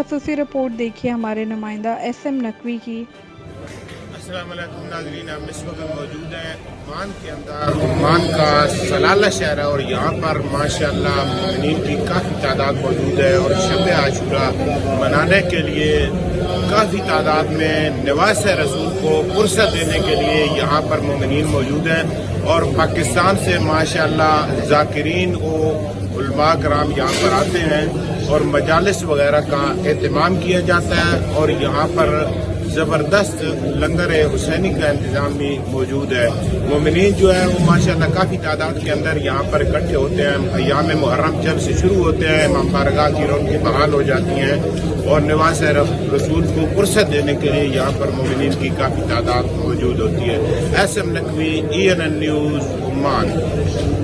खसूसी रिपोर्ट देखिए हमारे नुमाइंदा SM नकवी की। अस्सलाम वालेकुम नाज़रीन, हम इस वक्त मौजूद हैं ओमान के अंदर। ओमान का सलाला शहर है और यहाँ पर माशाअल्लाह मोमिनीन की काफ़ी तादाद मौजूद है और शब आशूरा मनाने के लिए काफ़ी तादाद में नवाज़ रसूल को फुर्सत देने के लिए यहाँ पर मोमिनीन मौजूद हैं। और पाकिस्तान से माशाअल्लाह ज़ाकिरीन व उलमा कराम यहाँ पर आते हैं और मजालिस वगैरह का एहतमाम किया जाता है और यहाँ पर ज़बरदस्त लंगर हुसैनी का इंतज़ाम भी मौजूद है। मोमिनीन जो है वो माशाअल्लाह काफ़ी तादाद के अंदर यहाँ पर इकट्ठे होते हैं। अय्याम मुहर्रम जब से शुरू होते हैं, इमाम बारगाह की रौनकें बहाल हो जाती हैं और नवाज़ रसूल को फुर्सत देने के लिए यहाँ पर मोमिनीन की काफ़ी तादाद मौजूद होती है। SM Naqvi, ENN news, Oman.